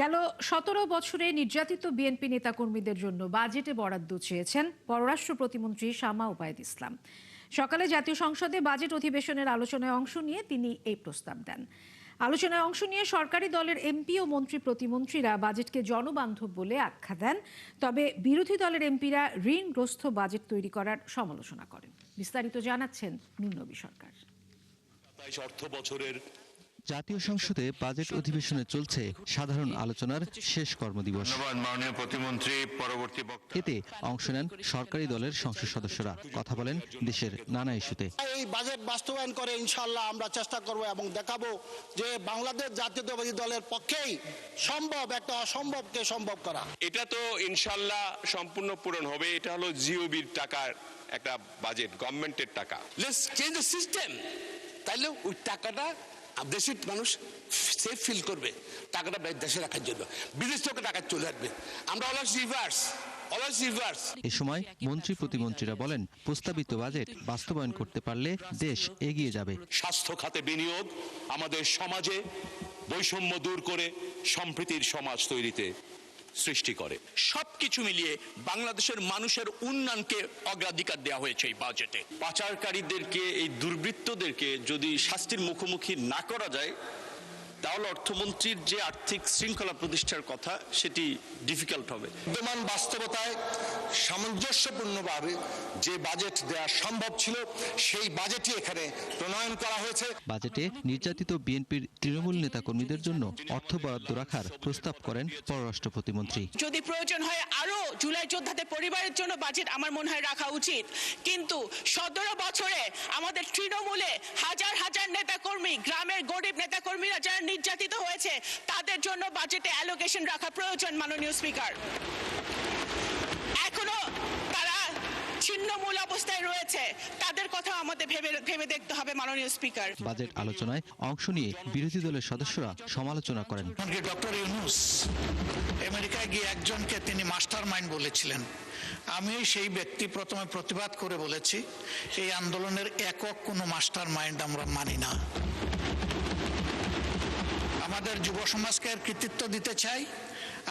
গেল ১৭ বছরে নির্যাতিত বিএনপি নেতাকর্মীদের জন্য বাজেটে বরাদ্দ চেয়েছেন পররাষ্ট্র প্রতিমন্ত্রী শামা ওবায়দ ইসলাম। সকালে জাতীয় সংসদে বাজেট অধিবেশনের আলোচনায় অংশ নিয়ে তিনি এই প্রস্তাব দেন। আলোচনায় অংশ নিয়ে সরকারি দলের এমপি ও মন্ত্রী প্রতিমন্ত্রীরা বাজেটকে জনবান্ধব বলে আখ্যা দেন। তবে বিরোধী দলের এমপিরা ঋণগ্রস্ত বাজেট তৈরি করার সমালোচনা করেন। বিস্তারিত জানাচ্ছেন নুরনবী সরকার। অর্থ বছরের জাতীয় সংসদে বাজেট অধিবেশনে চলছে সাধারণ আলোচনার শেষ কর্মদিবস। মাননীয় প্রতিমন্ত্রী পরবর্তী এতে অংশ নেন সরকারি দলের সংসদ সদস্যরা, কথা বলেন দেশের নানা ইস্যুতে। এই বাজেট বাস্তবায়ন করে ইনশাআল্লাহ আমরা চেষ্টা করব এবং দেখাবো যে বাংলাদেশ জাতীয়তাবাদী দলের পক্ষেই সম্ভব একটা অসম্ভবকে সম্ভব করা। এটা তো ইনশাআল্লাহ সম্পূর্ণ পূরণ হবে। এটা হলো জিওবির টাকার একটা বাজেট, গভর্নমেন্টের টাকা। লেটস চেঞ্জ দ্য সিস্টেম, তাইলে ওই টাকাটা দেশের মানুষ সেফ ফিল করবে, টাকাটা দেশে রাখার জন্য। বিদেশ থেকে টাকা চলে আসবে। আমরা অলওয়েজ রিভার্স। এ সময় মন্ত্রী প্রতিমন্ত্রীরা বলেন, প্রস্তাবিত বাজেট বাস্তবায়ন করতে পারলে দেশ এগিয়ে যাবে। স্বাস্থ্য খাতে বিনিয়োগ আমাদের সমাজে বৈষম্য দূর করে সম্প্রীতির সমাজ তৈরিতে সৃষ্টি করে। সবকিছু মিলিয়ে বাংলাদেশের মানুষের উন্নয়নকে অগ্রাধিকার দেওয়া হয়েছে এই বাজেটে। পাচারকারীদেরকে, এই দুর্বৃত্তদেরকে যদি শাস্তির মুখোমুখি না করা যায়, তাহলে অর্থমন্ত্রীর যে আর্থিক শৃঙ্খলা প্রতিষ্ঠার কথা সেটি ডিফিকাল্ট হবে। বিদ্যমান বাস্তবতায় সামঞ্জস্যপূর্ণভাবে যে বাজেট দেওয়া সম্ভব ছিল সেই বাজেটই এখানে প্রণয়ন করা হয়েছে। বাজেটে নির্যাতিত বিএনপির তৃণমূল নেতাকর্মীদের জন্য অর্থ বরাদ্দ রাখার প্রস্তাব করেন পররাষ্ট্র প্রতিমন্ত্রী। যদি প্রয়োজন হয় আরো জুলাই যোদ্ধাদের পরিবারের জন্য বাজেট আমার মনে হয় রাখা উচিত, কিন্তু ১৭ বছরে আমাদের তৃণমূলে হাজার হাজার নেতাকর্মী, গ্রামের গরিব নেতাকর্মীরা যারা নির্যাতিত হয়েছে তাদের জন্য বাজেটে অ্যালোকেশন রাখা প্রয়োজন। মাননীয় স্পিকার, এখনো তারা ছিন্নমূল অবস্থায় রয়েছে, তাদের কথা আমাদের ভেবে দেখতে হবে। মাননীয় স্পিকার, বাজেট আলোচনায় অংশ নিয়ে বিরোধী দলের সদস্যরা সমালোচনা করেন। ডক্টর ইউনূস আমেরিকায় গিয়ে একজনকে তিনি মাস্টার মাইন্ড বলেছিলেন। আমি সেই ব্যক্তি প্রথমে প্রতিবাদ করে বলেছি, এই আন্দোলনের একক কোনো মাস্টার মাইন্ড আমরা মানি না। আমাদের যুব সমাজকে কৃতিত্ব দিতে চাই,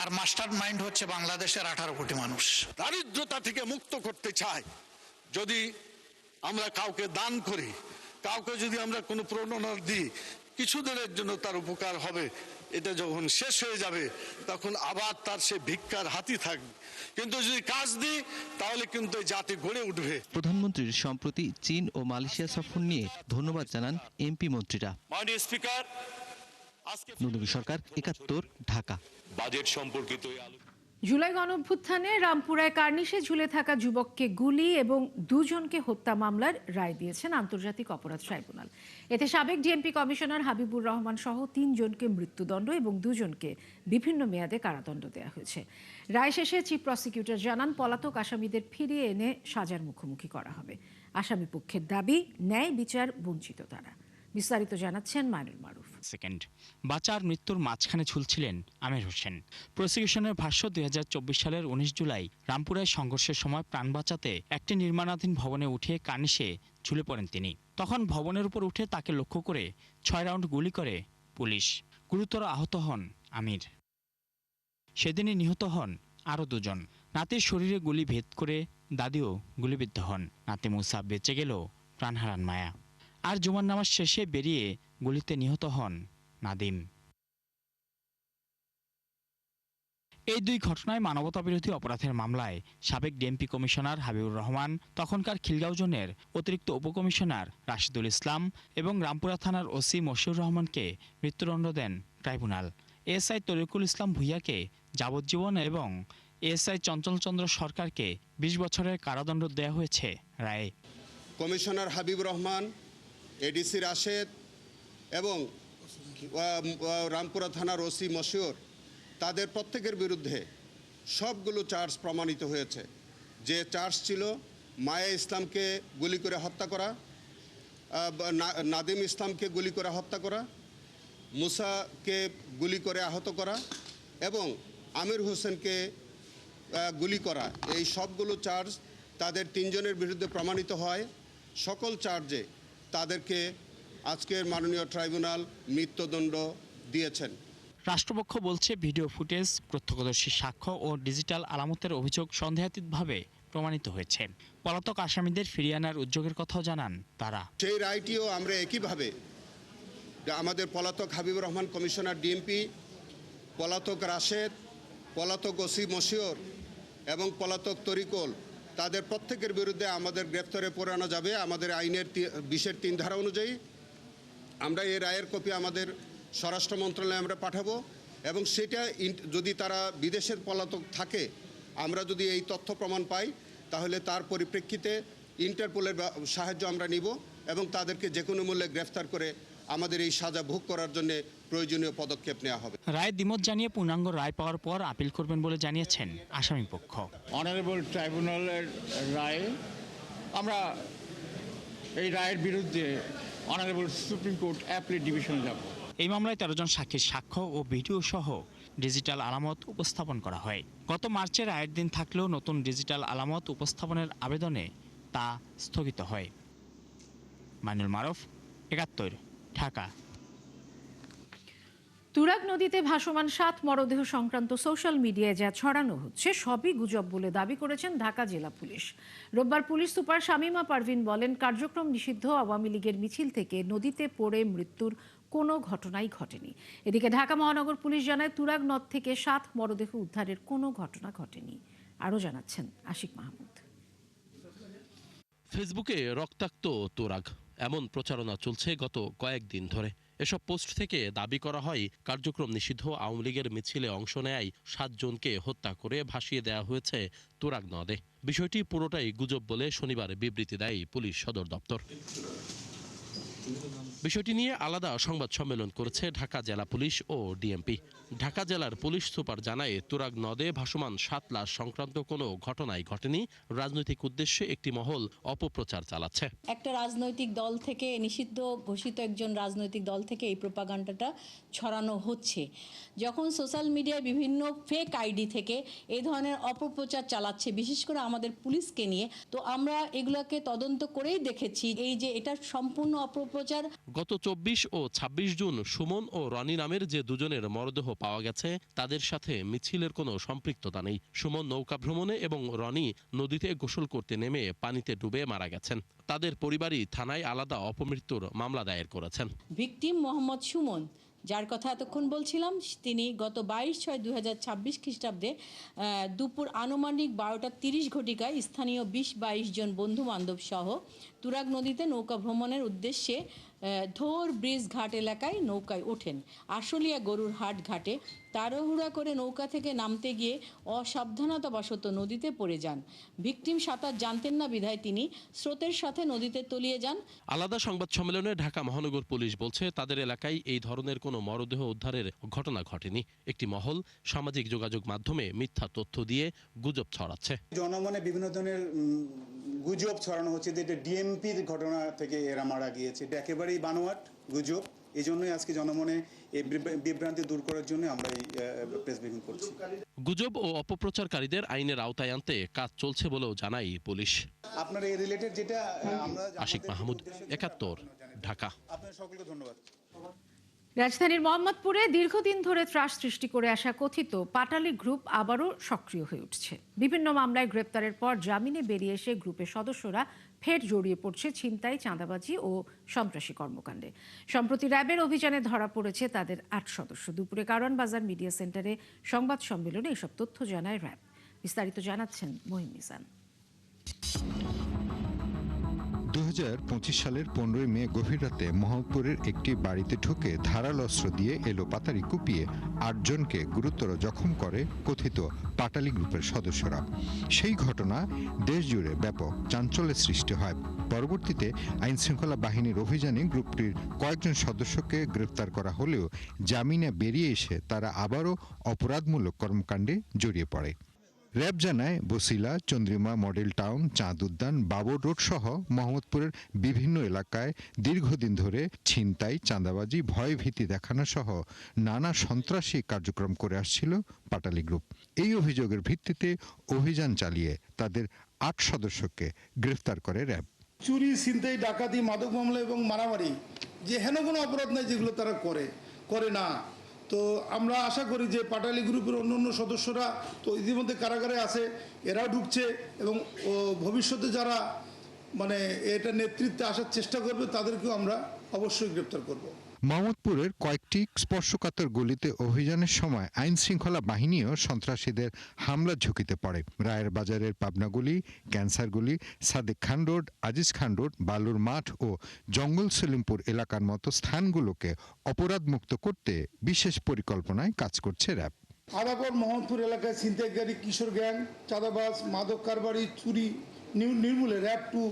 আর মাস্টার মাইন্ড হচ্ছে বাংলাদেশের 18 কোটি মানুষ। দারিদ্রতা থেকে মুক্ত করতে চাই। যদি আমরা কাউকে দান করি, কাউকে যদি আমরা কোনো প্রণোদনা দিই, কিছুদিনের জন্য তার উপকার হবে। এটা যখন শেষ হয়ে যাবে তখন আবার তার সে ভিক্ষার হাতি থাকবে। কিন্তু যদি কাজ দিই তাহলে কিন্তু জাতি গড়ে উঠবে। প্রধানমন্ত্রীর সম্প্রতি চীন ও মালয়েশিয়া সফর নিয়ে ধন্যবাদ জানান এমপি মন্ত্রীরা। মাননীয় স্পিকার, নুরনবী সরকার, ৭১, ঢাকা। বাজেট সম্পর্কিত জুলাই গণঅভ্যুত্থানে রামপুরায় কার্নিশে ঝুলে থাকা যুবককে গুলি এবং দুজনকে হত্যা মামলার রায় দিয়েছেন আন্তর্জাতিক অপরাধ ট্রাইব্যুনাল। এতে সাবেক ডিএমপি কমিশনার হাবিবুর রহমান সহ ৩ জনকে মৃত্যুদণ্ড এবং 2 জনকে বিভিন্ন মেয়াদে কারাদণ্ড দেওয়া হয়েছে। রায় শেষে চিফ প্রসিকিউটর জানান, পলাতক আসামিদের ফিরিয়ে এনে সাজার মুখোমুখি করা হবে। আসামি পক্ষের দাবি, ন্যায় বিচার বঞ্চিত তারা। বিস্তারিত জানাচ্ছেন মাইনুল মারুফ। বাঁচার মৃত্যুর মাঝখানে ঝুলছিলেন আমির হোসেন। প্রসিকিউশনের ভাষ্য, ২০২৪ সালের ১৯ জুলাই রামপুরায় সংঘর্ষের সময় প্রাণ বাঁচাতে একটি নির্মাণাধীন ভবনে উঠে কার্নিশে ঝুলে পড়েন তিনি। তখন ভবনের উপর উঠে তাকে লক্ষ্য করে ৬ রাউন্ড গুলি করে পুলিশ। গুরুতর আহত হন আমির। সেদিনই নিহত হন আরও 2 জন। নাতির শরীরে গুলি ভেদ করে দাদিও গুলিবিদ্ধ হন। নাতি মুসা বেঁচে গেলেও প্রাণ হারান মায়া। আর জুমার নামাজ শেষে বেরিয়ে গুলিতে নিহত হন নাদিম। এই 2 ঘটনায় মানবতাবিরোধী অপরাধের মামলায় সাবেক ডিএমপি কমিশনার হাবিবুর রহমান, তখনকার খিলগাঁও জোনের অতিরিক্ত উপকমিশনার রাশিদুল ইসলাম এবং রামপুরা থানার ওসি মশিউর রহমানকে মৃত্যুদণ্ড দেন ট্রাইব্যুনাল। এএসআই তরিকুল ইসলাম ভূঁইয়াকে যাবজ্জীবন এবং এএসআই চঞ্চল চন্দ্র সরকারকে 20 বছরের কারাদণ্ড দেওয়া হয়েছে রায়ে। কমিশনার হাবিব রহমান, এডিসি রাশেদ এবং রামপুরা থানার ওসি মশিউর, তাদের প্রত্যেকের বিরুদ্ধে সবগুলো চার্জ প্রমাণিত হয়েছে। যে চার্জ ছিল মায়া ইসলামকে গুলি করে হত্যা করা, নাদিম ইসলামকে গুলি করে হত্যা করা, মুসাকে গুলি করে আহত করা এবং আমির হোসেনকে গুলি করা, এই সবগুলো চার্জ তাদের 3 জনের বিরুদ্ধে প্রমাণিত হয়। সকল চার্জে তাদেরকে আজকের মাননীয় ট্রাইব্যুনাল মৃত্যুদণ্ড দিয়েছেন। রাষ্ট্রপক্ষ বলছে ভিডিও ফুটেজ, প্রত্যক্ষদর্শী সাক্ষ্য ও ডিজিটাল আলামতের অভিযোগ সন্দেহাতীতভাবে প্রমাণিত হয়েছে। পলাতক আসামিদের ফিরিয়ে আনার উদ্যোগের কথাও জানান তারা। সেই রায়টিও আমরা একইভাবে আমাদের পলাতক হাবিবুর রহমান কমিশনার ডিএমপি, পলাতক রাশেদ, পলাতক ওসি মশিউর এবং পলাতক তরিকুল, তাদের প্রত্যেকের বিরুদ্ধে আমাদের গ্রেপ্তারে পড়ানো যাবে। আমাদের আইনের 20(3) ধারা অনুযায়ী আমরা এই রায়ের কপি আমাদের স্বরাষ্ট্র মন্ত্রণালয়ে আমরা পাঠাবো এবং সেটা যদি তারা বিদেশের পলাতক থাকে, আমরা যদি এই তথ্য প্রমাণ পাই, তাহলে তার পরিপ্রেক্ষিতে ইন্টারপোলের সাহায্য আমরা নিব এবং তাদেরকে যে কোনো মূল্যে গ্রেফতার করে আমাদের এই সাজা ভোগ করার জন্য প্রয়োজনীয় পদক্ষেপ নেওয়া হবে। রায় দ্বিমত জানিয়ে পূর্ণাঙ্গ রায় পাওয়ার পর আপিল করবেন বলে জানিয়েছেন আসামিপক্ষ। অনারেবল ট্রাইব্যুনালের রায়, আমরা এই রায়ের বিরুদ্ধে অনারেবল সুপ্রিম কোর্ট অ্যাপিলেট ডিভিশনে যাব। এই মামলায় 13 জন সাক্ষীর সাক্ষ্য ও ভিডিও সহ ডিজিটাল আলামত উপস্থাপন করা হয়। গত মার্চে রায়ের দিন থাকলেও নতুন ডিজিটাল আলামত উপস্থাপনের আবেদনে তা স্থগিত হয়। মাইনুল মারুফ, 71, ঢাকা। তুরাগ নদীতে ভাসমান 7 মরদেহ সংক্রান্ত সোশ্যাল মিডিয়ায় যা ছড়ানো হচ্ছে সবই গুজব বলে দাবি করেছেন ঢাকা জেলা পুলিশ। রোববার পুলিশ সুপার শামীমা পারভিন বলেন, কার্যক্রম নিষিদ্ধ আওয়ামী লীগের মিছিল থেকে নদীতে পড়ে মৃত্যুর কোনো ঘটনাই ঘটেনি। এদিকে ঢাকা মহানগর পুলিশ জানায়, তুরাগ নদ থেকে 7 মরদেহ উদ্ধারের কোনো ঘটনা ঘটেনি। আরও জানাচ্ছেন আশিক মাহমুদ। ফেসবুকে রক্তাক্ত তুরাগ, এমন প্রচারণা চলছে গত কয়েকদিন ধরে। এসব পোস্ট থেকে দাবি করা হয় কার্যক্রম নিষিদ্ধ আওয়ামী লীগের মিছিলে অংশ নেয় 7 জনকে হত্যা করে ভাসিয়ে দেওয়া হয়েছে তুরাগ নদে। বিষয়টি পুরোটাই গুজব বলে শনিবার বিবৃতি দেয় পুলিশ সদর দপ্তর। বিষয়টি নিয়ে আলাদা সংবাদ সম্মেলন করেছে ঢাকা জেলা পুলিশ ও ডিএমপি। ঢাকা জেলার পুলিশ সুপার জানায়, তুরাগ নদে ভাসমান 7 লাশ সংক্রান্ত কোনো ঘটনাই ঘটেনি। রাজনৈতিক উদ্দেশ্যে একটি মহল অপপ্রচার চালাচ্ছে। একটা রাজনৈতিক দল থেকে, নিষিদ্ধ ঘোষিত একজন রাজনৈতিক দল থেকে এই প্রোপাগান্ডাটা ছড়ানো হচ্ছে। যখন সোশ্যাল মিডিয়ায় বিভিন্ন ফেক আইডি থেকে এই ধরনের অপপ্রচার চালাচ্ছে, বিশেষ করে আমাদের পুলিশকে নিয়ে, তো আমরা এগুলোকে তদন্ত করেই দেখেছি এই যে এটা সম্পূর্ণ অপপ্রচার। গত 24 ও 26 জুন সুমন ও রনি নামের যে দুজনের মরদেহ পাওয়া গেছে, তাদের সাথে মিছিলের কোনো সম্পৃক্ততা নেই। সুমন নৌকা ভ্রমণে এবং রনি নদীতে গোসল করতে নেমে পানিতে ডুবে মারা গেছেন। তাদের পরিবারই থানায় আলাদা অপমৃত্যুর মামলা দায়ের করেছেন। ভিকটিম মোহাম্মদ সুমন, যার কথা এতক্ষণ বলছিলাম, তিনি গত 22/6/2026 খ্রিস্টাব্দে দুপুর আনুমানিক 12:30 ঘটিকায় স্থানীয় 20-22 জন বন্ধু বান্ধব সহ তুরাগ নদীতে নৌকা ভ্রমণের উদ্দেশ্যে ধোর ব্রিজ ঘাট এলাকায় নৌকায় ওঠেন। আশুলিয়া গরুর হাট ঘাটে তাড়াহুড়া করে নৌকা থেকে নামতে গিয়ে অসাবধানতাবশত নদীতে পড়ে যান। ভিকটিম সাঁতার জানতেন না বিধায় তিনি স্রোতের সাথে নদীতে তলিয়ে যান। আলাদা সংবাদ সম্মেলনে ঢাকা মহানগর পুলিশ বলছে, তাদের এলাকায় এই ধরনের কোনো মরদেহ উদ্ধারের ঘটনা ঘটেনি। একটি মহল সামাজিক যোগাযোগ মাধ্যমে মিথ্যা তথ্য দিয়ে গুজব ছড়াচ্ছে। জনমনে বিভিন্ন ধরনের গুজব ছড়ানো হচ্ছে যে এটা ডিএমপির ঘটনা থেকে এরা মারা গিয়েছে। এটা একেবারেই বানোয়াট গুজব। এই জন্যই আজকে জনমনে এই বিভ্রান্তি দূর করার জন্য আমরা এই প্রেস ব্রিফিং করছি। গুজব ও অপপ্রচারকারীদের আইনের আওতায় আনতে কাজ চলছে বলেও জানায় পুলিশ। আপনার এই রিলেটেড যেটা আমরা আশিক মাহমুদ, 71, ঢাকা। আপনাদের সকলকে ধন্যবাদ। রাজধানীর মোহাম্মদপুরে দীর্ঘদিন ধরে ত্রাস সৃষ্টি করে আসা কথিত পাটালি গ্রুপ আবারও সক্রিয় হয়ে উঠছে। বিভিন্ন মামলায় গ্রেপ্তারের পর জামিনে বেরিয়ে এসে গ্রুপের সদস্যরা ফের জড়িয়ে পড়ছে ছিনতাই, চাঁদাবাজি ও সন্ত্রাসী কর্মকাণ্ডে। সম্প্রতি র্যাবের অভিযানে ধরা পড়েছে তাদের 8 সদস্য। দুপুরে কারওয়ান বাজার মিডিয়া সেন্টারে সংবাদ সম্মেলনে এসব তথ্য জানায় র্যাব। বিস্তারিত জানাচ্ছেন মহিম মিজান। 2025 সালের 15 মে গভীর রাতে মোহাম্মদপুরের একটি বাড়িতে ঢুকে ধারালো অস্ত্র দিয়ে এলোপাতাড়ি কুপিয়ে 8 জনকে গুরুতর জখম করে কথিত পাটালি গ্রুপের সদস্যরা। সেই ঘটনা দেশজুড়ে ব্যাপক চাঞ্চল্যের সৃষ্টি হয়। পরবর্তীতে আইনশৃঙ্খলা বাহিনীর অভিযানে গ্রুপটির কয়েকজন সদস্যকে গ্রেফতার করা হলেও জামিনে বেরিয়ে এসে তারা আবারও অপরাধমূলক কর্মকাণ্ডে জড়িয়ে পড়ে। র্যাব জানায়, বসিলা, চন্দ্রিমা মডেল টাউন, চাঁদ উদ্যান, বাবর রোড সহ মোহাম্মদপুরের বিভিন্ন এলাকায় দীর্ঘদিন ধরে ছিনতাই, চাঁদাবাজি, ভয়ভীতি দেখানো সহ নানা সন্ত্রাসী কার্যক্রম করে আসছিল পাটালি গ্রুপ। এই অভিযোগের ভিত্তিতে অভিযান চালিয়ে তাদের 8 সদস্যকে গ্রেফতার করে র্যাব। চুরি, ছিনতাই, ডাকাতি, মাদক মামলা এবং মারামারি যে হেন কোনো অপরাধ নাই যেগুলো তারা করে না, তো আমরা আশা করি যে পাটালি গ্রুপের অন্য সদস্যরা তো ইতিমধ্যে কারাগারে আছে, এরাও ঢুকছে এবং ভবিষ্যতে যারা মানে এটা নেতৃত্বে আসার চেষ্টা করবে তাদেরকেও আমরা অবশ্যই গ্রেপ্তার করব। মোহাম্মদপুরের কয়েকটি স্পর্শকাতর গলিতে অভিযানের সময় আইন শৃঙ্খলা বাহিনীও সন্ত্রাসীদের হামলার ঝুঁকিতে পড়ে। রায়ের বাজারের পাবনাগুলি, ক্যান্সারগুলি, সাদেক খান রোড, আজিজ খান রোড, বালুর মাঠ ও জঙ্গল সলিমপুর এলাকার মতো স্থানগুলোকে অপরাধমুক্ত করতে বিশেষ পরিকল্পনায় কাজ করছে র্যাব। আদাবর মোহাম্মদপুর এলাকায় ছিনতাইকারী, কিশোর গ্যাং, চাঁদাবাজ, মাদক কারবারি, চুরি নির্মূলে র্যাব 2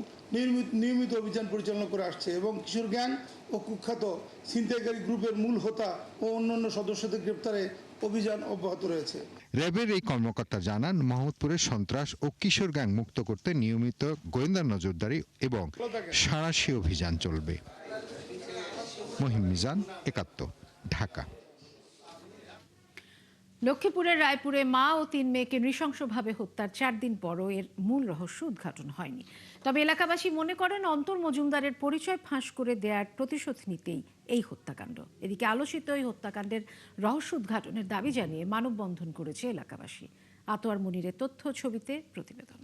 নিয়মিত অভিযান পরিচালনা করে আসছে এবং কিশোর গ্যাং ও কুখ্যাত ছিনতাইকারী গ্রুপের মূল হোতা ও অন্যান্য সদস্যদের গ্রেপ্তারে অভিযান অব্যাহত রয়েছে। র্যাবের এই কর্মকর্তা জানান, মোহাম্মদপুরের সন্ত্রাস ও কিশোর গ্যাং মুক্ত করতে নিয়মিত গোয়েন্দা নজরদারি এবং সাঁড়াশি অভিযান চলবে। মহিম মিজান, একাত্তর, ঢাকা। লক্ষ্মীপুরের রায়পুরে মা ও 3 মেয়েকে নৃশংসভাবে হত্যার 4 দিন পরও এর মূল রহস্য উদ্ঘাটন হয়নি। তবে এলাকাবাসী মনে করেন অন্তর মজুমদারের পরিচয় ফাঁস করে দেওয়ার প্রতিশোধ নিতেই এই হত্যাকাণ্ড। এদিকে আলোচিত এই হত্যাকাণ্ডের রহস্য উদ্ঘাটনের দাবি জানিয়ে মানববন্ধন করেছে এলাকাবাসী। আতোয়ার মুনিরের তথ্য ছবিতে প্রতিবেদন।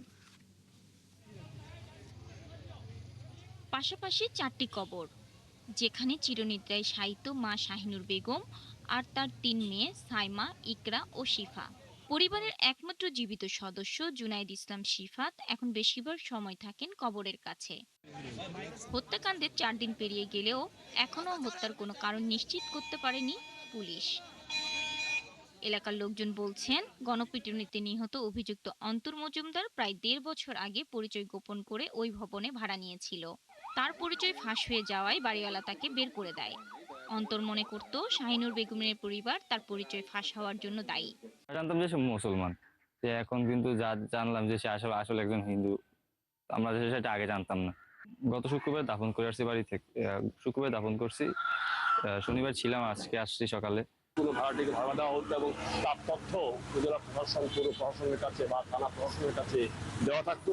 পাশাপাশি 4টি কবর, যেখানে চিরনিদ্রায় শায়িত মা শাহিনুর বেগম আর তার 3 মেয়ে সাইমা, ইকরা ও শিফা। পরিবারের একমাত্র জীবিত সদস্য জুনাইদ ইসলাম শিফাত এখন বেশিরভাগ সময় থাকেন কবরের কাছে। হত্যাকাণ্ডের 4 দিন পেরিয়ে গেলেও এখনও হত্যার কোনো কারণ নিশ্চিত করতে পারেনি পুলিশ। এলাকার লোকজন বলছেন, গণপিটুনিতে নিহত অভিযুক্ত অন্তর মজুমদার প্রায় 1.5 বছর আগে পরিচয় গোপন করে ওই ভবনে ভাড়া নিয়েছিল। তার পরিচয় ফাঁস হয়ে যাওয়ায় বাড়িওয়ালা তাকে বের করে দেয়। অন্তর মনে করত শাহিনুর বেগমের পরিবার তার পরিচয় ফাঁস হওয়ার জন্য দায়ী। জানতাম যে সে মুসলমান, এখন কিন্তু জানলাম যে সে আসলে একজন হিন্দু। আমরা সেটা আগে জানতাম না। গত শুক্রবার দাফন করে আসছি বাড়ি থেকে, শুক্রবার দাফন করছি, শনিবার ছিলাম, আজকে আসছি সকালে। কোনো ভাড়াটিকে ভাড়া দেওয়া হতো এবং তার তথ্য উপজেলা প্রশাসন, পৌর প্রশাসনের কাছে বা থানা প্রশাসনের কাছে দেওয়া থাকতো।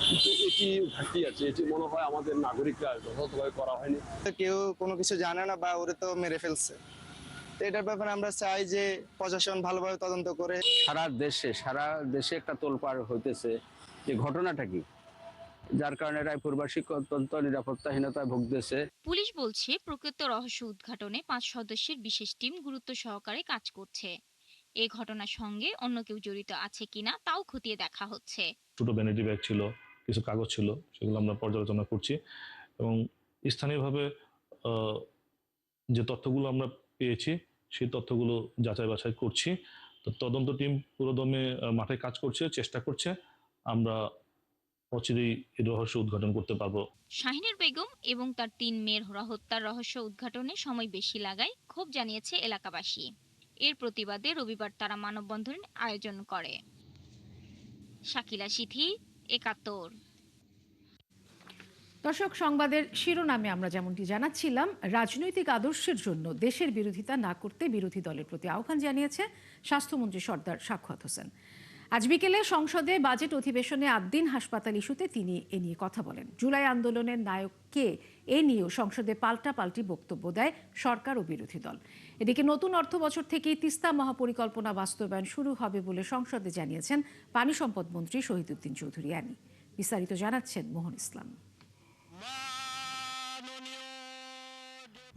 কিন্তু এটি ঘাটতি আছে, এটি মনে হয় আমাদের নাগরিকরা যথাযথভাবে করা হয়নি। কেউ কোনো কিছু জানে না বা ওরে তো মেরে ফেলছে। এটার ব্যাপারে আমরা চাই যে প্রশাসন ভালোভাবে তদন্ত করে। সারা দেশে একটা তোলপাড় হইতেছে যে ঘটনাটা কি, যার কারণে রায়পুরবাসী অত্যন্ত নিরাপত্তাহীনতায় ভুগতেছে। পুলিশ বলছে, প্রকৃত রহস্য উদ্ঘাটনে 5 সদস্যের বিশেষ টিম গুরুত্ব সহকারে কাজ করছে। এই ঘটনার সঙ্গে অন্য কেউ জড়িত আছে কিনা তাও খতিয়ে দেখা হচ্ছে। ছোট ভ্যানিটি ব্যাগ ছিল, কিছু কাগজ ছিল, সেগুলো আমরা পর্যালোচনা করছি এবং স্থানীয়ভাবে যে তথ্যগুলো আমরা পেয়েছি সেই তথ্যগুলো যাচাই বাছাই করছি। তো তদন্ত টিম পুরোদমে মাঠে কাজ করছে, চেষ্টা করছে। আমরা অচিরেই এই রহস্য উদ্ঘাটন করতে পারবো। শাহিনুর বেগম এবং তার 3 মেয়ের হত্যার রহস্য উদ্ঘাটনে সময় বেশি লাগায় ক্ষোভ জানিয়েছে এলাকাবাসী। এর প্রতিবাদে রবিবার তারা মানববন্ধনের আয়োজন করে। শাকিলা সিথি, একাত্তর। দর্শক, সংবাদের শিরোনামে আমরা যেমনটি জানাচ্ছিলাম, রাজনৈতিক আদর্শের জন্য দেশের বিরোধিতা না করতে বিরোধী দলের প্রতি আহ্বান জানিয়েছে স্বাস্থ্যমন্ত্রী সর্দার সাখাওয়াত হোসেন। আজ বিকেলে সংসদে বাজেট অধিবেশনে আদ্দিন হাসপাতাল ইস্যুতে তিনি এ নিয়ে কথা বলেন। জুলাই আন্দোলনের নায়ক কে, এ নিয়েও সংসদে পাল্টাপাল্টি বক্তব্য দেয় সরকার ও বিরোধী দল। এদিকে নতুন অর্থ বছর থেকেই তিস্তা মহাপরিকল্পনা বাস্তবায়ন শুরু হবে বলে সংসদে জানিয়েছেন পানি সম্পদ মন্ত্রী শহীদুদ্দিন চৌধুরী আনি। বিস্তারিত জানাচ্ছেন মোহন ইসলাম।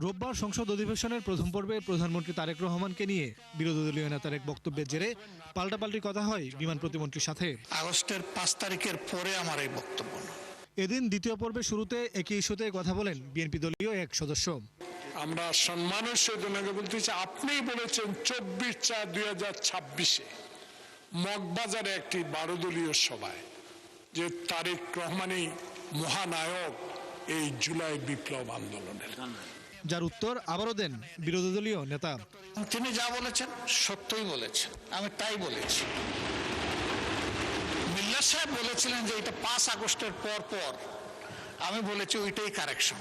রোববার সংসদ অধিবেশনের প্রথম পর্বে প্রধানমন্ত্রী তারেক রহমানকে নিয়ে বিরোধী দলীয় নেতার এক বক্তব্যের জেরে পাল্টাপাল্টি কথা হয় বিমান প্রতিমন্ত্রীর সাথে। আগস্টের 5 তারিখের পরে আমার এই বক্তব্য। এদিন দ্বিতীয় পর্বের শুরুতে একই ইস্যুতে কথা বলেন বিএনপি দলীয় এক সদস্য। আমরা সম্মানের সহিত ওনাকে বলতে চাই, আপনিই বলেছেন 24/4/2026-এ মগবাজারে একটি 12 দলীয় সভায় যে তারেক রহমানই মহানায়ক এই জুলাই বিপ্লব আন্দোলনের, যার উত্তর আবারও দেন বিরোধী দলীয় নেতা। তিনি যা বলেছেন সত্যই বলেছেন, আমি তাই বলেছি। মিল্লাত সাহেব বলেছিলেন যে এটা 5 আগস্টের পর, আমি বলেছি ওইটাই কারেকশন,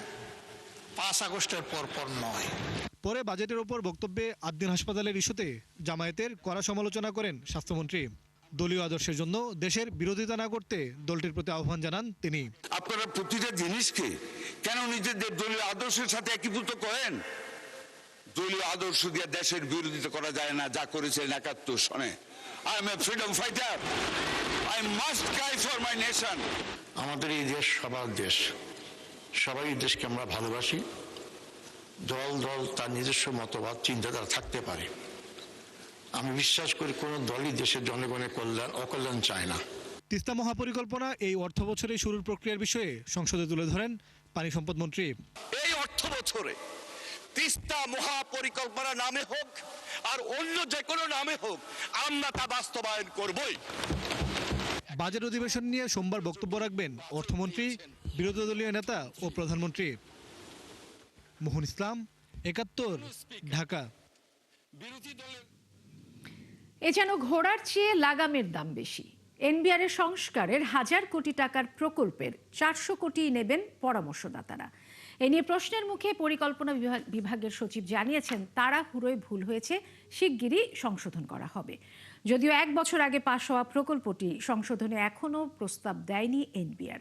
5 আগস্টের পর নয়। পরে বাজেটের ওপর বক্তব্যে আদ্দিন হাসপাতালের ইস্যুতে জামায়াতের কড়া সমালোচনা করেন স্বাস্থ্যমন্ত্রী। দলীয় আদর্শের জন্য দেশের বিরোধিতা না করতে দলটির প্রতি আহ্বান জানান তিনি। আপনারা প্রতিটা জিনিসকে কেন নিজেদের দলীয় আদর্শের সাথে একীভূত করেন? দলীয় আদর্শ দিয়ে দেশের বিরোধিতা করা যায় না, যা করেছিলেন ৭১ সনে। I M A freedom fighter, I must Cry for my nation. আমাদের এই দেশ সবার দেশ, সবাই এই দেশকে আমরা ভালোবাসি। দল তার নিজস্ব মতবাদ চিন্তাধারা থাকতে পারে, আমি বিশ্বাস করি কোন দলই দেশের জনগণের অকল্যাণ চায় না। তিস্তা মহাপরিকল্পনা এই অর্থ বছরে শুরুর প্রক্রিয়ার বিষয়ে সংসদে তুলে ধরেন পানি সম্পদ মন্ত্রী। এই অর্থ বছরে তিস্তা মহাপরিকল্পনা নামে হোক আর অন্য যে কোনো নামে হোক, আমরা তা বাস্তবায়ন করবই। বাজেট অধিবেশন নিয়ে সোমবার বক্তব্য রাখবেন অর্থমন্ত্রী, বিরোধী দলীয় নেতা ও প্রধানমন্ত্রী। মোহন ইসলাম, ৭১, ঢাকা। এ যেন ঘোড়ার চেয়ে লাগামের দাম বেশি। এনবিআর এর সংস্কারের ১,০০০ কোটি টাকার প্রকল্পের ৪০০ কোটি নেবেন পরামর্শদাতারা। এ নিয়ে প্রশ্নের মুখে পরিকল্পনা বিভাগের সচিব জানিয়েছেন, তাড়াহুড়োয় ভুল হয়েছে, শিগগিরই সংশোধন করা হবে। যদিও ১ বছর আগে পাশ হওয়া প্রকল্পটি সংশোধনে এখনও প্রস্তাব দেয়নি এনবিআর।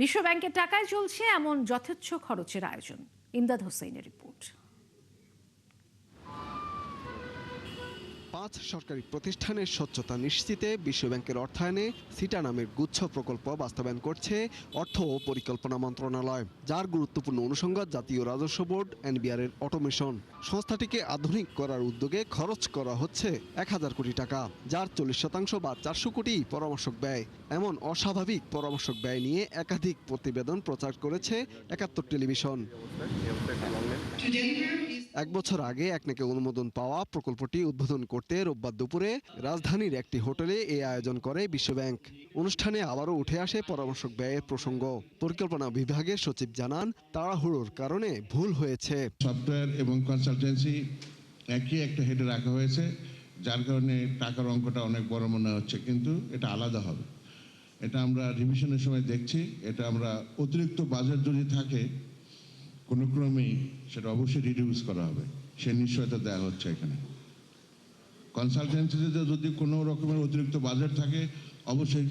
বিশ্বব্যাংকের টাকায় চলছে এমন যথেচ্ছ খরচের আয়োজন। ইমদাদ হোসেনের রিপোর্ট। ৫ সরকারি প্রতিষ্ঠানের স্বচ্ছতা নিশ্চিতে বিশ্বব্যাংকের অর্থায়নে সিটা নামের গুচ্ছ প্রকল্প বাস্তবায়ন করছে অর্থ ও পরিকল্পনা মন্ত্রণালয়, যার গুরুত্বপূর্ণ অনুষঙ্গ জাতীয় রাজস্ব বোর্ড এনবিআর এর অটোমেশন। সংস্থাটিকে আধুনিক করার উদ্যোগে খরচ করা হচ্ছে ১,০০০ কোটি টাকা, যার ৪০% বা ৪০০ কোটি পরামর্শক ব্যয়। এমন অস্বাভাবিক পরামর্শক ব্যয় নিয়ে একাধিক প্রতিবেদন প্রচার করেছে ৭১ টেলিভিশন। ১ বছর আগে একনেকে অনুমোদন পাওয়া প্রকল্পটি উদ্বোধন করতে রোববার দুপুরে রাজধানীর একটি হোটেলে এই আয়োজন করে বিশ্বব্যাংক। অনুষ্ঠানে আবারও উঠে আসে পরামর্শক ব্যয়ের প্রসঙ্গ। পরিকল্পনা বিভাগের সচিব জানান, তাড়াহুড়োর কারণে ভুল হয়েছে। সফটওয়্যার এবং কনসালটেন্সি একই একটা হেডে রাখা হয়েছে, যার কারণে টাকার অঙ্কটা অনেক বড় মনে হচ্ছে, কিন্তু এটা আলাদা হবে। এটা আমরা রিভিশনের সময় দেখছি। এটা আমরা অতিরিক্ত বাজেট যদি থাকে কোনো ক্রমেই সেটা অবশ্যই রিডিউস করা হবে, সে নিশ্চয়তা দেওয়া হচ্ছে এখানে। কনসালটেন্সিতে যদি কোনো রকমের অতিরিক্ত বাজেট থাকে অবশ্যই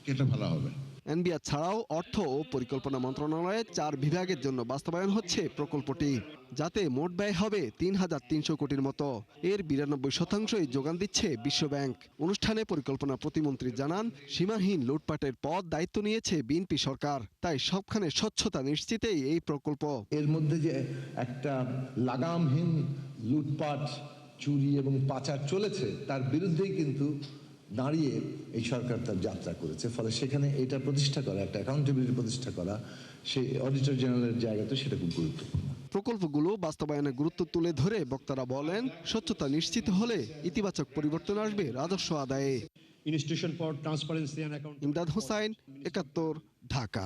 কেটে ফেলা হবে। এনবিআর ছাড়াও অর্থ ও পরিকল্পনা মন্ত্রণালয়ের ৪ বিভাগের জন্য বাস্তবায়ন হচ্ছে প্রকল্পটি, যাতে মোট ব্যয় হবে ৩,৩০০ কোটির মতো। এর ৯২% যোগান দিচ্ছে বিশ্বব্যাংক। অনুষ্ঠানে পরিকল্পনা প্রতিমন্ত্রী জানান, সীমাহীন লুটপাটের পথ দায়িত্ব নিয়েছে বিএনপি সরকার, তাই সবখানে স্বচ্ছতা নিশ্চিতেই এই প্রকল্প। এর মধ্যে যে একটা লাগামহীন লুটপাট, চুরি এবং পাচার চলেছে, তার বিরুদ্ধেই কিন্তু দাঁড়িয়ে এই সরকার তার যাত্রা করেছে। ফলে সেখানে এটা প্রতিষ্ঠা করা, একটা অ্যাকাউন্টেবিলিটি প্রতিষ্ঠা করা, সেই অডিটর জেনারেলের জায়গাতে সেটা খুব গুরুত্বপূর্ণ। প্রকল্পগুলো বাস্তবায়নের গুরুত্ব তুলে ধরে বক্তারা বলেন, স্বচ্ছতা নিশ্চিত হলে ইতিবাচক পরিবর্তন আসবে রাজস্ব আদায়ে। Institution for transparency and accountability. Imdad Hossain, ৭১, Dhaka.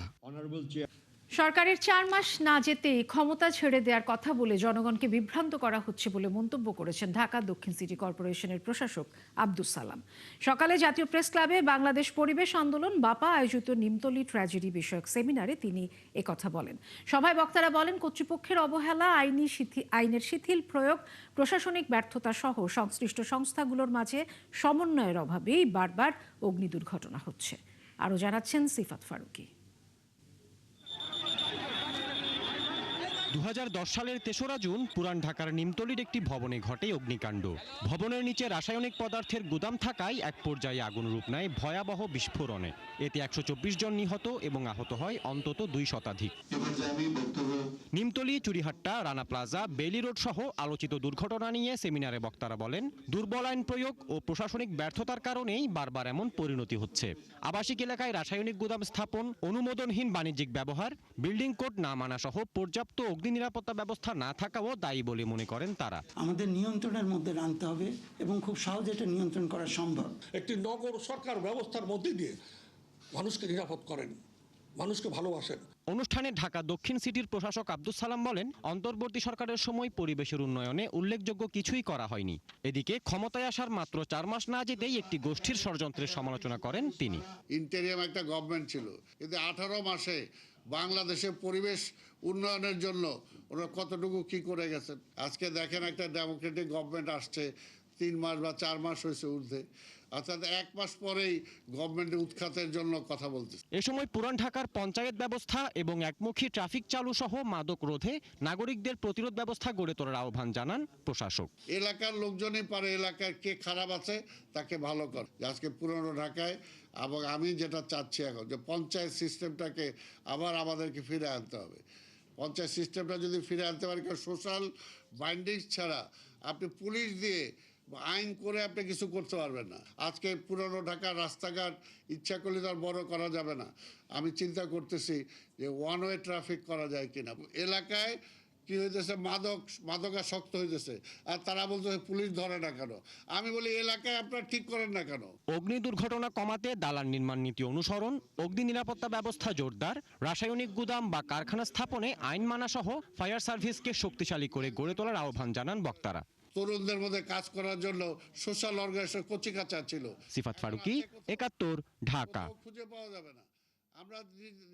সরকারের ৪ মাস না যেতেই ক্ষমতা ছেড়ে দেওয়ার কথা বলে জনগণকে বিভ্রান্ত করা হচ্ছে বলে মন্তব্য করেছেন ঢাকা দক্ষিণ সিটি কর্পোরেশনের প্রশাসক আব্দুস সালাম। সকালে জাতীয় প্রেস ক্লাবে বাংলাদেশ পরিবেশ আন্দোলন বাপা আয়োজিত নিমতলী ট্র্যাজেডি বিষয়ক সেমিনারে তিনি একথা বলেন। সভায় বক্তারা বলেন, কর্তৃপক্ষের অবহেলা, আইনের শিথিল প্রয়োগ, প্রশাসনিক ব্যর্থতা সহ সংশ্লিষ্ট সংস্থাগুলোর মাঝে সমন্বয়ের অভাবেই বারবার অগ্নি দুর্ঘটনা হচ্ছে। আরও জানাচ্ছেন সিফাত ফারুকী। ২০১০ সালের ৩রা জুন পুরান ঢাকার নিমতলীর একটি ভবনে ঘটে অগ্নিকাণ্ড। ভবনের নিচে রাসায়নিক পদার্থের গুদাম থাকায় এক পর্যায়ে আগুন রূপ নেয় ভয়াবহ বিস্ফোরণে। এতে ১২৪ জন নিহত এবং আহত হয় অন্তত ২ শতাধিক। Nimtali, Churihatta, Rana plaza, Bailey road সহ আলোচিত দুর্ঘটনা নিয়ে সেমিনারে বক্তারা বলেন, দুর্বল আইন প্রয়োগ ও প্রশাসনিক ব্যর্থতার কারণেই বারবার এমন পরিণতি হচ্ছে। আবাসিক এলাকায় রাসায়নিক গুদাম স্থাপন, অনুমোদনহীন বাণিজ্যিক ব্যবহার, বিল্ডিং কোড না মানা সহ পর্যাপ্ত নিরাপত্তা ব্যবস্থা না থাকাও দায়ী বলে মনে করেন তারা। আমাদের নিয়ন্ত্রণের মধ্যে আনতে হবে এবং খুব সহজে এটা নিয়ন্ত্রণ করা সম্ভব। একটি নগর সরকার ব্যবস্থার মধ্যে দিয়ে মানুষকে নিরাপদ করেন, মানুষকে ভালোবাসেন। অনুষ্ঠানে ঢাকা দক্ষিণ সিটির প্রশাসক আব্দুস সালাম বলেন, অন্তর্বর্তী সরকারের সময় পরিবেশের উন্নয়নে উল্লেখযোগ্য কিছুই করা হয়নি। এদিকে ক্ষমতায় আসার মাত্র ৪ মাস না যেতেই একটি গোষ্ঠীর ষড়যন্ত্রের সমালোচনা করেন তিনি। ইন্টেরিয়াম একটা গভর্নমেন্ট ছিল, কিন্তু 18 মাসে বাংলাদেশে পরিবেশ উন্নয়নের জন্য ওরা কতটুকু কি করে গেছেন। আজকে দেখেন একটা ডেমোক্রেটিক গভর্নমেন্ট আসছে, 3 মাস বা 4 মাস হয়েছে ঊর্ধ্বে, অর্থাৎ 1 মাস পরেই গভর্নমেন্টের উৎখাতের জন্য কথা বলতেছে। এ সময় পুরান ঢাকার পঞ্চায়েত ব্যবস্থা এবং একমুখী ট্রাফিক চালু সহ মাদক রোধে নাগরিকদের প্রতিরোধ ব্যবস্থা গড়ে তোলার আহ্বান জানান প্রশাসক। এলাকার লোকজনই পারে এলাকার কে খারাপ আছে তাকে ভালো কর। আজকে পুরনো ঢাকায় এবং আমি যেটা চাচ্ছি এখন যে পঞ্চায়েত সিস্টেমটাকে আবার আমাদেরকে ফিরে আনতে হবে। পঞ্চায়েত সিস্টেমটা যদি ফিরে আনতে পারে, কারণ সোশ্যাল বাইন্ডিংস ছাড়া আপনি পুলিশ দিয়ে আইন করে আপনি কিছু করতে পারবেন না। আজকে পুরনো ঢাকার রাস্তাঘাট ইচ্ছা করলে তার বড় করা যাবে না। আমি চিন্তা করতেছি যে ওয়ান ওয়ে ট্রাফিক করা যায় কিনা। এলাকায় কি হইতেছে, মাদকা শক্ত হইতেছে, আর তারা বলতেছে পুলিশ ধরে না কেন। আমি বলি এলাকায় আপনারা ঠিক করেন না কেন। অগ্নি দুর্ঘটনা কমাতে দালান নির্মাণ নীতি অনুসরণ, অগ্নি নিরাপত্তা ব্যবস্থা জোরদার, রাসায়নিক গুদাম বা কারখানা স্থাপনে আইন মানা সহ ফায়ার সার্ভিসকে শক্তিশালী করে গড়ে তোলার আহ্বান জানান বক্তারা। তরুণদের মধ্যে কাজ করার জন্য সোশ্যাল অর্গানাইজেশন কচিকাঁচা ছিল। সিফাত ফারুকী, ৭১, ঢাকা। খুঁজে পাওয়া যাবে না। আমরা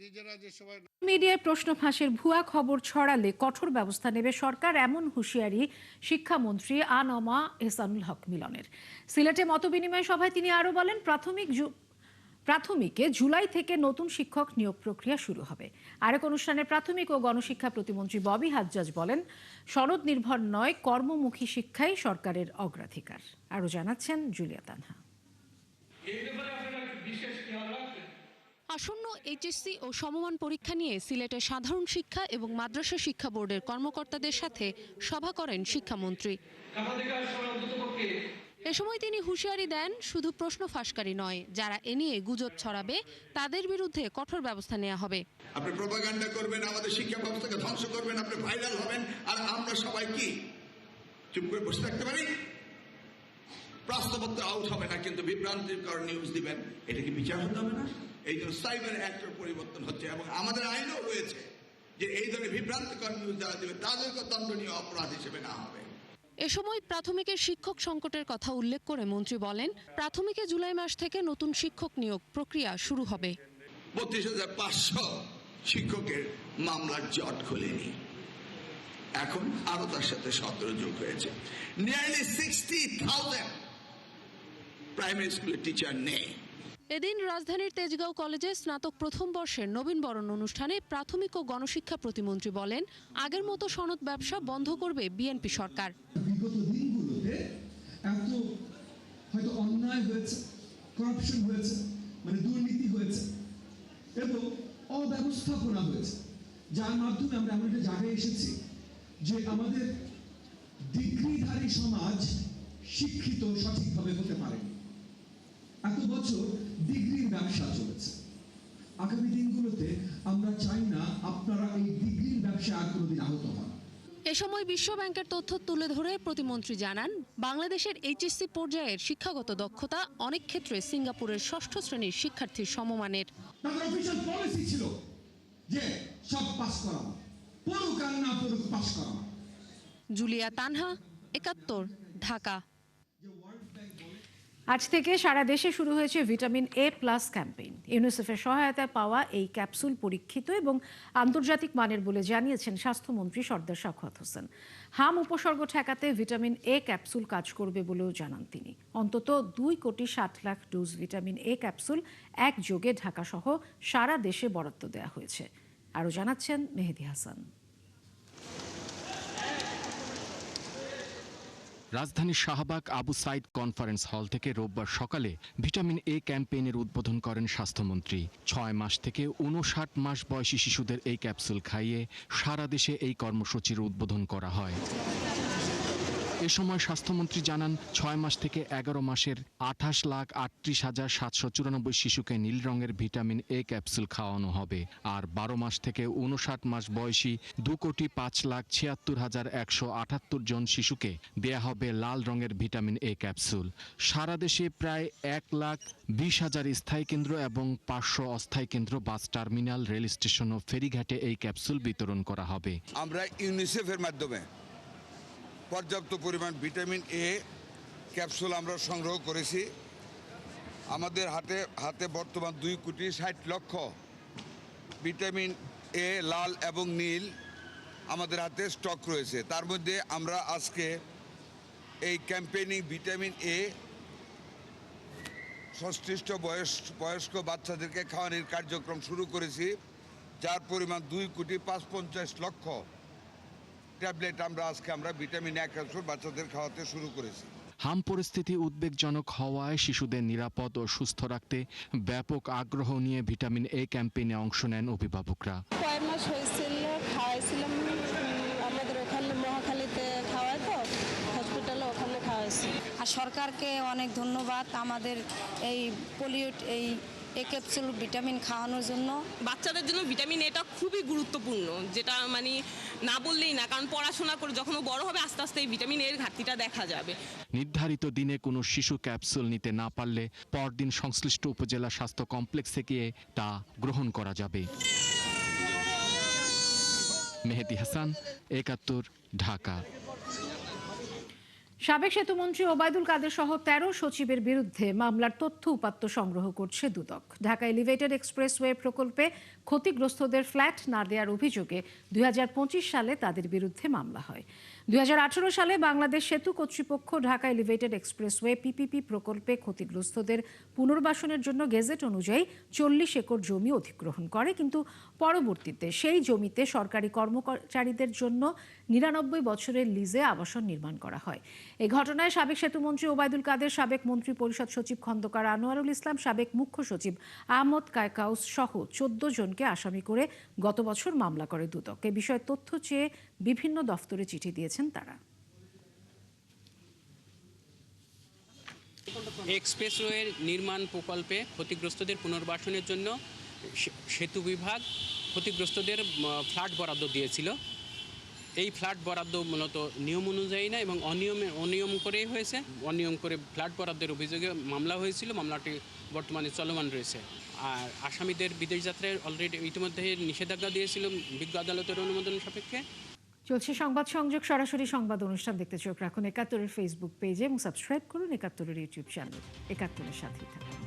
নিজেরা যে সবাই মিডিয়ায় প্রশ্ন ফাঁসের ভুয়া খবর ছড়ালে কঠোর ব্যবস্থা নেবে সরকার, এমন হুঁশিয়ারি শিক্ষামন্ত্রী আনমা এহসানুল হক মিলনের। সিলেটে মতবিনিময় সভায় তিনি আরও বলেন, প্রাথমিকে জুলাই থেকে নতুন শিক্ষক নিয়োগ প্রক্রিয়া শুরু হবে। আরেক অনুষ্ঠানে প্রাথমিক ও গণশিক্ষা প্রতিমন্ত্রী ববি হাজ্জাজ বলেন, সনদ নির্ভর নয়, কর্মমুখী শিক্ষাই সরকারের অগ্রাধিকার। আরও জানাচ্ছেন জুলিয়া তানহা। আসন্ন এইচএসসি ও সমমান পরীক্ষা নিয়ে সিলেটের সাধারণ শিক্ষা এবং মাদ্রাসা শিক্ষা বোর্ডের কর্মকর্তাদের সাথে সভা করেন শিক্ষামন্ত্রী। এ সময় তিনি হুঁশিয়ারি দেন, শুধু প্রশ্ন ফাঁসকারী নয়, যারা এ নিয়ে গুজব ছড়াবে তাদের বিরুদ্ধে কঠোর ব্যবস্থা নেওয়া হবে। আপনি প্রোপাগান্ডা করবেন, আমাদের শিক্ষা ব্যবস্থাকে ধ্বংস করবেন, আপনি ভাইরাল হবেন, আর আমরা সবাই কি চুপ করে বসে থাকতে পারি? প্রশ্নপত্র আউট হবে না, কিন্তু বিভ্রান্তিকর নিউজ দিবেন, এটা কি বিচার হতে হবে না? এই জন্য সাইবার অ্যাক্টের পরিবর্তন হচ্ছে এবং আমাদের আইনও রয়েছে যে এই ধরনের বিভ্রান্তিকর নিউজ যারা দেবে তাদেরকে দণ্ডনীয় অপরাধ হিসেবে নেওয়া হবে। এ সময় প্রাথমিকের শিক্ষক সংকটের কথা উল্লেখ করে মন্ত্রী বলেন, প্রাথমিকে জুলাই মাস থেকে নতুন শিক্ষক নিয়োগ প্রক্রিয়া শুরু হবে। ৩২,৫০০ শিক্ষকের মামলার জট খুলেনি, এখন আরো তার সাথে ১৭ যোগ হয়েছে। নিয়ারলি 60,000 প্রাইমারি স্কুলের টিচার নেই। এদিন রাজধানীর তেজগাঁও কলেজে স্নাতক প্রথম বর্ষের নবীন বরণ অনুষ্ঠানে প্রাথমিক ও গণশিক্ষা প্রতিমন্ত্রী বলেন, আগের মতো সনদ ব্যবসা বন্ধ করবে বিএনপি সরকার। বিগত দিনগুলোতে এত হয়তো অন্যায় হয়েছে, করাপশন হয়েছে, মানে দুর্নীতি হয়েছে এবং অব্যবস্থাপনা হয়েছে, যার মাধ্যমে আমরা এমন একটা জায়গায় এসেছি যে আমাদের ডিগ্রিধারী সমাজ শিক্ষিত সঠিকভাবে হতে পারেনি। এত বছর ডিগ্রির ব্যবসা চলেছে। আগামী দিনগুলোতে আমরা চাই না আপনারা এই ডিগ্রির ব্যবসা আর কোনোদিন আহত হন। এ সময় বিশ্ব ব্যাংকের তথ্য তুলে ধরে প্রতিমন্ত্রী জানান, বাংলাদেশের এইচএসসি পর্যায়ের শিক্ষাগত দক্ষতা অনেক ক্ষেত্রে সিঙ্গাপুরের ৬ষ্ঠ শ্রেণীর শিক্ষার্থীর সমমানের। তাদের অফিশিয়াল পলিসি ছিল যে সব পাস করা, পড়ুক আর না পড়ুক পাস করা। জুলিয়া তানহা, ৭১, ঢাকা। আজ থেকে সারা দেশে শুরু হয়েছে ভিটামিন এ প্লাস ক্যাম্পেইন। ইউনিসেফের সহায়তায় পাওয়া এই ক্যাপসুল পরীক্ষিত এবং আন্তর্জাতিক মানের বলে জানিয়েছেন স্বাস্থ্যমন্ত্রী সর্দার সাখাওয়াত হোসেন। হাম উপসর্গ ঠেকাতে ভিটামিন এ ক্যাপসুল কাজ করবে বলেও জানান তিনি। অন্তত 2,60,00,000 ডোজ ভিটামিন এ ক্যাপসুল একযোগে ঢাকাসহ সারা দেশে বরাদ্দ দেওয়া হয়েছে। আরও জানাচ্ছেন মেহেদি হাসান। রাজধানীর শাহবাগ আবু সাইদ কনফারেন্স হল থেকে রোববার সকালে ভিটামিন এ ক্যাম্পেইনের উদ্বোধন করেন স্বাস্থ্যমন্ত্রী। 6 মাস থেকে 59 মাস বয়সী শিশুদের এই ক্যাপসুল খাইয়ে সারা দেশে এই কর্মসূচির উদ্বোধন করা হয়। এ সময় স্বাস্থ্যমন্ত্রী জানান, 6 মাস থেকে 11 মাসের 28,38,794 শিশুকে নীল রঙের ভিটামিন এ ক্যাপসুল খাওয়ানো হবে, আর 12 মাস থেকে 59 মাস বয়সী 2,05,76,178 জন শিশুকে দেয়া হবে লাল রঙের ভিটামিন এ ক্যাপসুল। সারা দেশে প্রায় 1,20,000 স্থায়ী কেন্দ্র এবং 500 অস্থায়ী কেন্দ্র, বাস টার্মিনাল, রেল স্টেশন ও ফেরিঘাটে এই ক্যাপসুল বিতরণ করা হবে। আমরা ইউনিসেফের মাধ্যমে পর্যাপ্ত পরিমাণ ভিটামিন এ ক্যাপসুল আমরা সংগ্রহ করেছি। আমাদের হাতে বর্তমান 2,60,00,000 ভিটামিন এ লাল এবং নীল আমাদের হাতে স্টক রয়েছে। তার মধ্যে আমরা আজকে এই ক্যাম্পেইনিং ভিটামিন এ সংশ্লিষ্ট বয়স্ক বাচ্চাদেরকে খাওয়ানোর কার্যক্রম শুরু করেছি, যার পরিমাণ 2,55,00,000 ট্যাবলেট আমরা ভিটামিন এ ক্যাপসুল বাচ্চাদের খাওয়াতে শুরু করেছি। হাম পরিস্থিতি উদ্বেগজনক হওয়ায় শিশুদের নিরাপদ ও সুস্থ রাখতে ব্যাপক আগ্রহ নিয়ে ভিটামিন এ ক্যাম্পেইনে অংশ নেন অভিভাবকরা। কয়েক মাস হয়েছিল, খাওয়াইছিলাম আমাদের ওখানে মহাখালীতে খাওয়ায় তো হসপিটালে, ওখানে খাওয়াইছি। আর সরকারকে অনেক ধন্যবাদ আমাদের এই পোলিও এই ক্যাপসুল ভিটামিন খাওয়ানোর জন্য। বাচ্চাদের জন্য ভিটামিন এটা খুবই গুরুত্বপূর্ণ, যেটা মানে না বললেই না, কারণ পড়াশোনা করে যখন ও বড় হবে আস্তে আস্তে এই ভিটামিন এর ঘাটতিটা দেখা যাবে। নির্ধারিত দিনে কোনো শিশু ক্যাপসুল নিতে না পারলে পরদিন সংশ্লিষ্ট উপজেলা স্বাস্থ্য কমপ্লেক্সে গিয়ে তা গ্রহণ করা যাবে। মেহেদী হাসান, ৭১, ঢাকা। সাবেক সেতুমন্ত্রী ওবায়দুল কাদের সহ 13 সচিবের বিরুদ্ধে মামলার তথ্য উপাত্ত সংগ্রহ করছে দুদক। ঢাকা এলিভেটেড এক্সপ্রেসওয়ে প্রকল্পে ক্ষতিগ্রস্তদের ফ্ল্যাট না দেওয়ার অভিযোগে 2025 সালে তাদের বিরুদ্ধে মামলা হয়। 2018 সালে বাংলাদেশ সেতু কর্তৃপক্ষ ঢাকা এলিভেটেড এক্সপ্রেসওয়ে পিপিপি প্রকল্পে ক্ষতিগ্রস্তদের পুনর্বাসনের জন্য গেজেট অনুযায়ী 40 একর জমি অধিগ্রহণ করে, কিন্তু পরবর্তীতে সেই জমিতে সরকারি কর্মচারীদের জন্য 99 বছরের লিজে আবাসন নির্মাণ করা হয়। এই ঘটনায় সাবেক সেতুমন্ত্রী ওবায়দুল কাদের, সাবেক মন্ত্রী পরিষদ সচিব খন্দকার আনোয়ারুল ইসলাম, সাবেক মুখ্য সচিব আহমদ কায়কাউস সহ 14 জনকে আসামি করে গত বছর মামলা করে দুদক। এ বিষয়ে তথ্য চেয়ে বিভিন্ন দফতরে চিঠি দিয়েছেন তারা। এক্সপ্রেসওয়ের নির্মাণ প্রকল্পে ক্ষতিগ্রস্তদের পুনর্বাসনের জন্য সেতু বিভাগ ক্ষতিগ্রস্তদের ফ্ল্যাট বরাদ্দ দিয়েছিল। এই ফ্ল্যাট বরাদ্দ মূলত নিয়ম অনুযায়ী না এবং অনিয়ম করেই হয়েছে। অনিয়ম করে ফ্ল্যাট বরাদ্দের অভিযোগে মামলা হয়েছিল। মামলাটি বর্তমানে চলমান রয়েছে। আর আসামিদের বিদেশ যাত্রায় অলরেডি ইতিমধ্যে নিষেধাজ্ঞা দিয়েছিল বিজ্ঞ আদালতের অনুমোদন সাপেক্ষে। চলছে সংবাদ সংযোগ, সরাসরি সংবাদ অনুষ্ঠান দেখতে চোখ রাখুন ৭১-এর ফেসবুক পেজে এবং সাবস্ক্রাইব করুন ৭১-এর ইউটিউব চ্যানেল। ৭১-এর সাথেই থাকুন।